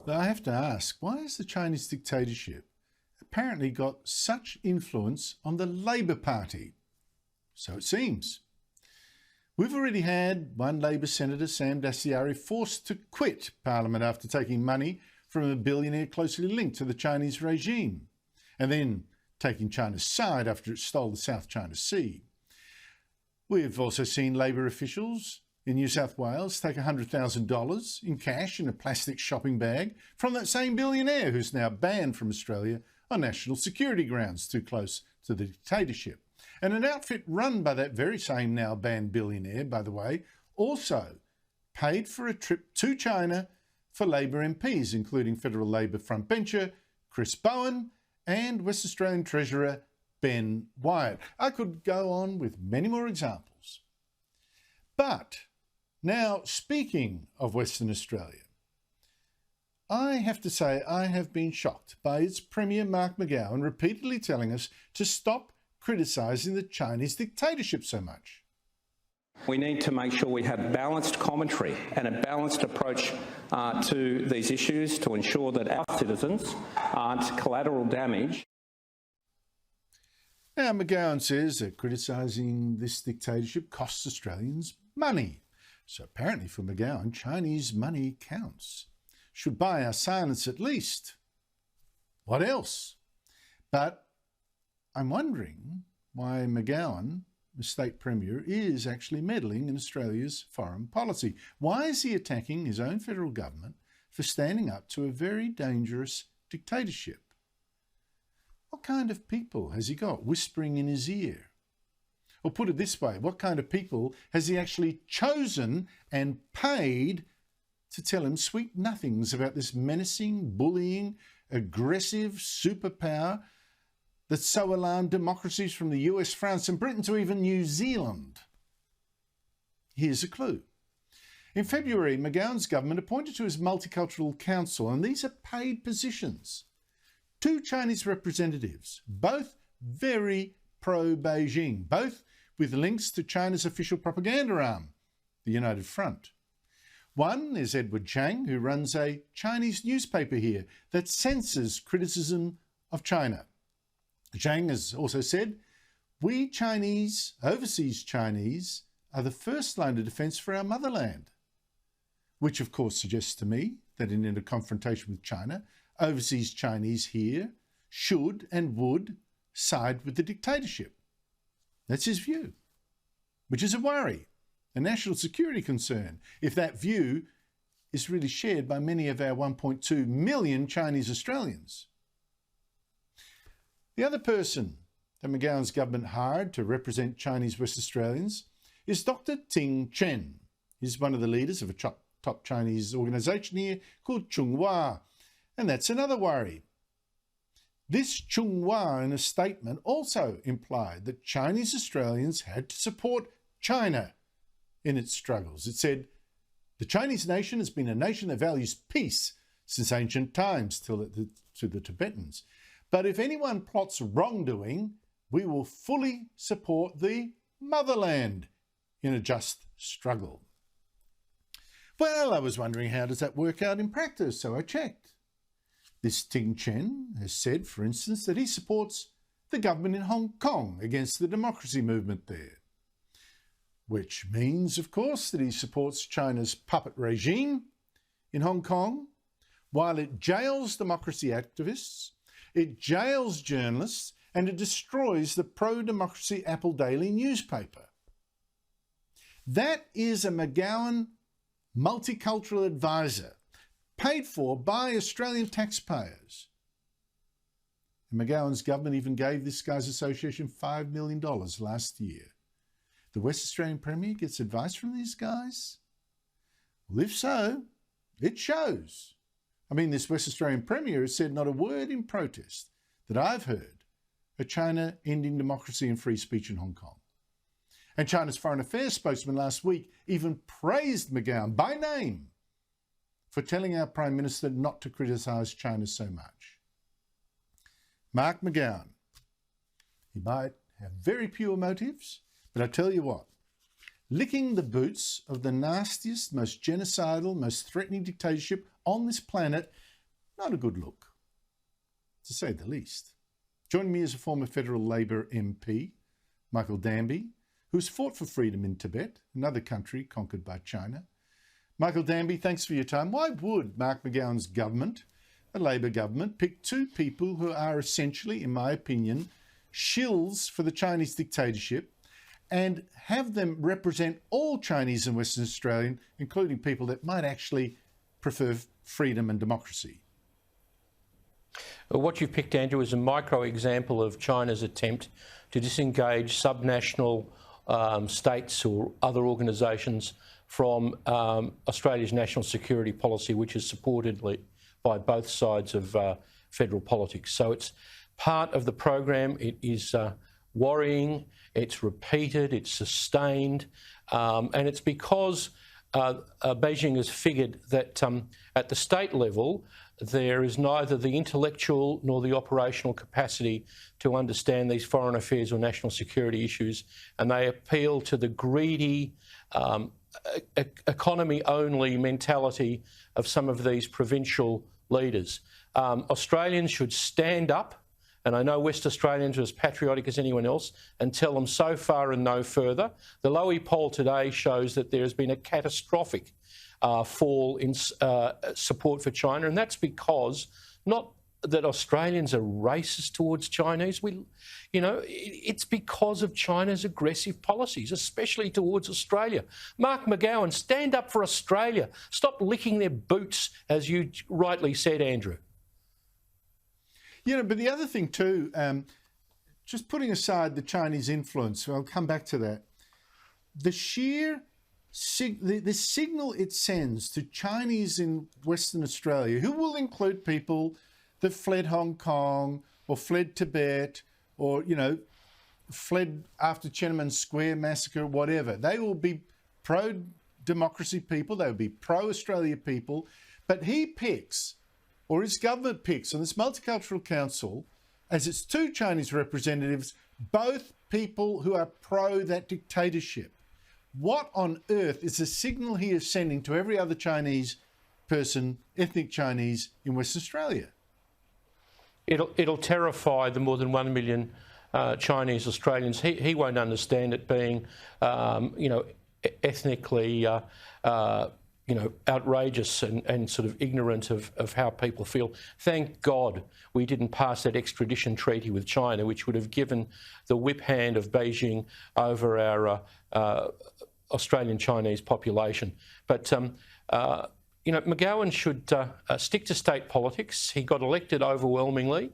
But I have to ask, why has the Chinese dictatorship apparently got such influence on the Labor Party? So it seems. We've already had one Labor Senator, Sam Dastyari, forced to quit Parliament after taking money from a billionaire closely linked to the Chinese regime, and then taking China's side after it stole the South China Sea. We've also seen Labor officials in New South Wales take $100,000 in cash in a plastic shopping bag from that same billionaire who's now banned from Australia on national security grounds, too close to the dictatorship. And an outfit run by that very same now banned billionaire, by the way, also paid for a trip to China for Labor MPs, including federal Labor frontbencher Chris Bowen and West Australian Treasurer Ben Wyatt. I could go on with many more examples. But now, speaking of Western Australia, I have to say I have been shocked by its Premier Mark McGowan repeatedly telling us to stop criticising the Chinese dictatorship so much. We need to make sure we have balanced commentary and a balanced approach to these issues to ensure that our citizens aren't collateral damage. Now, McGowan says that criticising this dictatorship costs Australians money. So apparently for McGowan, Chinese money counts. Should buy our silence at least. What else? But I'm wondering why McGowan, the state premier, is actually meddling in Australia's foreign policy. Why is he attacking his own federal government for standing up to a very dangerous dictatorship? What kind of people has he got whispering in his ear? Or put it this way, what kind of people has he actually chosen and paid to tell him sweet nothings about this menacing, bullying, aggressive superpower that so alarmed democracies from the US, France and Britain to even New Zealand? Here's a clue. In February, McGowan's government appointed to his Multicultural Council, and these are paid positions, 2 Chinese representatives, both very pro-Beijing, both with links to China's official propaganda arm, the United Front. One is Edward Chang, who runs a Chinese newspaper here that censors criticism of China. Chang has also said, "We Chinese, overseas Chinese, are the first line of defence for our motherland," which of course suggests to me that in a confrontation with China, overseas Chinese here should and would side with the dictatorship. That's his view, which is a worry, a national security concern, if that view is really shared by many of our 1.2 million Chinese Australians. The other person that McGowan's government hired to represent Chinese West Australians is Dr. Ting Chen. He's one of the leaders of a top Chinese organisation here called Chunghwa, and that's another worry. This Chunghwa, in a statement, also implied that Chinese Australians had to support China in its struggles. It said, "The Chinese nation has been a nation that values peace since ancient times to the Tibetans. But if anyone plots wrongdoing, we will fully support the motherland in a just struggle." Well, I was wondering, how does that work out in practice? So I checked. This Ting Chen has said, for instance, that he supports the government in Hong Kong against the democracy movement there, which means, of course, that he supports China's puppet regime in Hong Kong, while it jails democracy activists, it jails journalists, and it destroys the pro-democracy Apple Daily newspaper. That is a McGowan multicultural advisor paid for by Australian taxpayers. And McGowan's government even gave this guy's association $5 million last year. The West Australian Premier gets advice from these guys? Well, if so, it shows. I mean, this West Australian Premier has said not a word in protest that I've heard of China ending democracy and free speech in Hong Kong. And China's Foreign Affairs spokesman last week even praised McGowan by name for telling our Prime Minister not to criticise China so much. Mark McGowan, he might have very pure motives, but I tell you what, licking the boots of the nastiest, most genocidal, most threatening dictatorship on this planet not a good look, to say the least. Joining me is a former federal Labor MP, Michael Danby, who's fought for freedom in Tibet, another country conquered by China. Michael Danby, thanks for your time. Why would Mark McGowan's government, a Labor government, pick two people who are essentially, in my opinion, shills for the Chinese dictatorship and have them represent all Chinese and Western Australian, including people that might actually prefer freedom and democracy? Well, what you've picked, Andrew, is a micro example of China's attempt to disengage subnational states or other organisations from Australia's national security policy, which is supported by both sides of federal politics. So it's part of the program. It is worrying, it's repeated, it's sustained, and it's because Beijing has figured that at the state level, there is neither the intellectual nor the operational capacity to understand these foreign affairs or national security issues, and they appeal to the greedy, economy-only mentality of some of these provincial leaders. Australians should stand up, and I know West Australians are as patriotic as anyone else, and tell them so far and no further. The Lowy poll today shows that there has been a catastrophic fall in support for China, and that's because not that Australians are racist towards Chinese. It's because of China's aggressive policies, especially towards Australia. Mark McGowan, stand up for Australia. Stop licking their boots, as you rightly said, Andrew. But the other thing too, just putting aside the Chinese influence, I'll come back to that, the sheer the signal it sends to Chinese in Western Australia, who will include people that fled Hong Kong or fled Tibet or, fled after Tiananmen Square massacre, whatever. They will be pro-democracy people, they will be pro-Australia people, but he picks, or his government picks on this Multicultural Council as its two Chinese representatives, both people who are pro that dictatorship. What on earth is the signal he is sending to every other Chinese person, ethnic Chinese in Western Australia? It'll terrify the more than 1 million Chinese Australians. He won't understand it being, ethnically, outrageous and sort of ignorant of how people feel. Thank God we didn't pass that extradition treaty with China, which would have given the whip hand of Beijing over our Australian Chinese population. But McGowan should stick to state politics. He got elected overwhelmingly.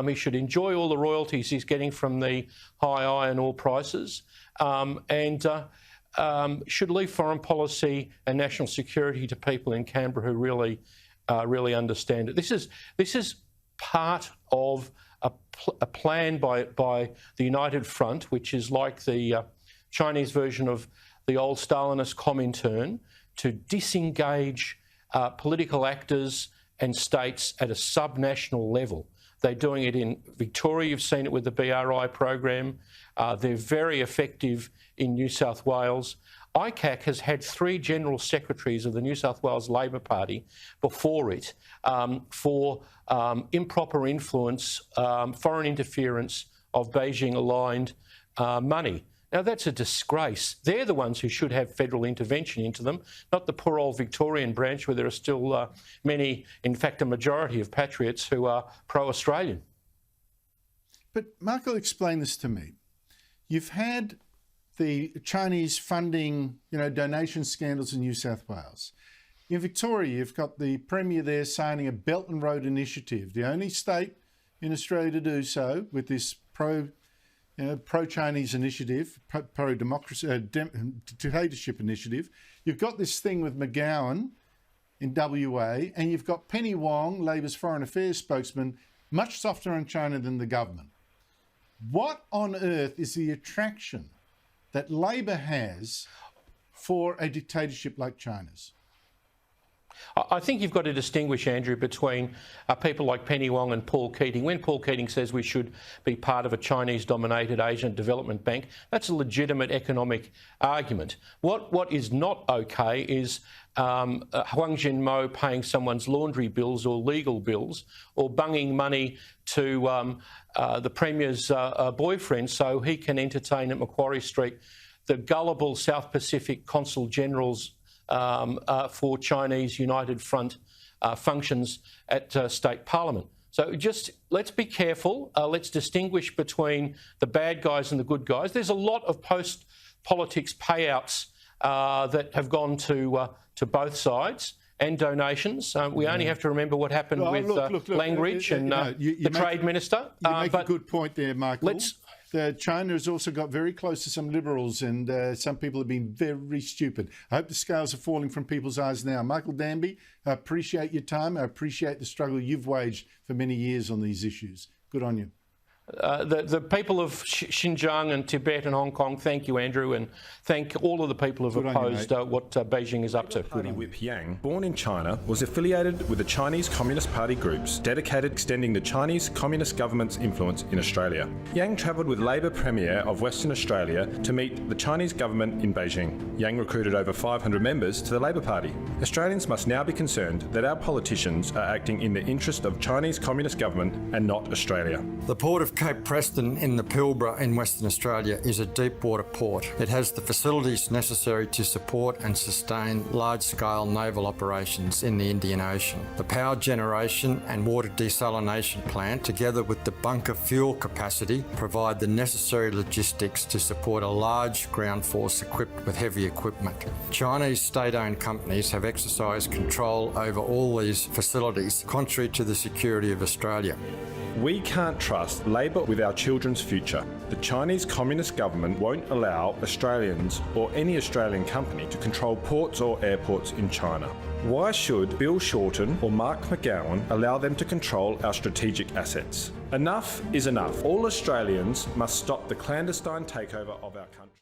He should enjoy all the royalties he's getting from the high iron ore prices, and should leave foreign policy and national security to people in Canberra who really understand it. This is part of a plan by the United Front, which is like the Chinese version of the old Stalinist Comintern, to disengage political actors and states at a subnational level. They're doing it in Victoria. You've seen it with the BRI program. They're very effective in New South Wales. ICAC has had 3 general secretaries of the New South Wales Labor Party before it for improper influence, foreign interference of Beijing-aligned money. Now, that's a disgrace. They're the ones who should have federal intervention into them, not the poor old Victorian branch where there are still many, in fact, a majority of patriots who are pro-Australian. But Michael, explain this to me. You've had the Chinese funding, donation scandals in New South Wales. In Victoria, you've got the Premier there signing a Belt and Road initiative, the only state in Australia to do so, with this pro-Chinese initiative, pro-democracy, dictatorship initiative. You've got this thing with McGowan in WA, and you've got Penny Wong, Labor's foreign affairs spokesman, much softer on China than the government. What on earth is the attraction that Labor has for a dictatorship like China's? I think you've got to distinguish, Andrew, between people like Penny Wong and Paul Keating. When Paul Keating says we should be part of a Chinese-dominated Asian Development Bank, that's a legitimate economic argument. What is not okay is Huang Jinmo paying someone's laundry bills or legal bills, or bunging money to the Premier's boyfriend so he can entertain at Macquarie Street the gullible South Pacific Consul Generals for Chinese United Front functions at State Parliament. So just let's be careful. Let's distinguish between the bad guys and the good guys. There's a lot of post-politics payouts that have gone to both sides, and donations. We only have to remember what happened with Langridge and the Trade Minister. You make a good point there, Michael. China has also got very close to some Liberals, and some people have been very stupid. I hope the scales are falling from people's eyes now. Michael Danby, I appreciate your time. I appreciate the struggle you've waged for many years on these issues. Good on you. The people of Xinjiang and Tibet and Hong Kong, thank you, Andrew, and thank all of the people who've opposed what Beijing is up to. Party whip Yang, born in China, was affiliated with the Chinese Communist Party groups dedicated to extending the Chinese Communist government's influence in Australia. Yang travelled with Labor Premier of Western Australia to meet the Chinese government in Beijing. Yang recruited over 500 members to the Labor Party. Australians must now be concerned that our politicians are acting in the interest of Chinese Communist government and not Australia. The port of Cape Preston in the Pilbara in Western Australia is a deep water port. It has the facilities necessary to support and sustain large-scale naval operations in the Indian Ocean. The power generation and water desalination plant, together with the bunker fuel capacity, provide the necessary logistics to support a large ground force equipped with heavy equipment. Chinese state-owned companies have exercised control over all these facilities, contrary to the security of Australia. We can't trust Labor with our children's future. The Chinese Communist government won't allow Australians or any Australian company to control ports or airports in China. Why should Bill Shorten or Mark McGowan allow them to control our strategic assets? Enough is enough. All Australians must stop the clandestine takeover of our country.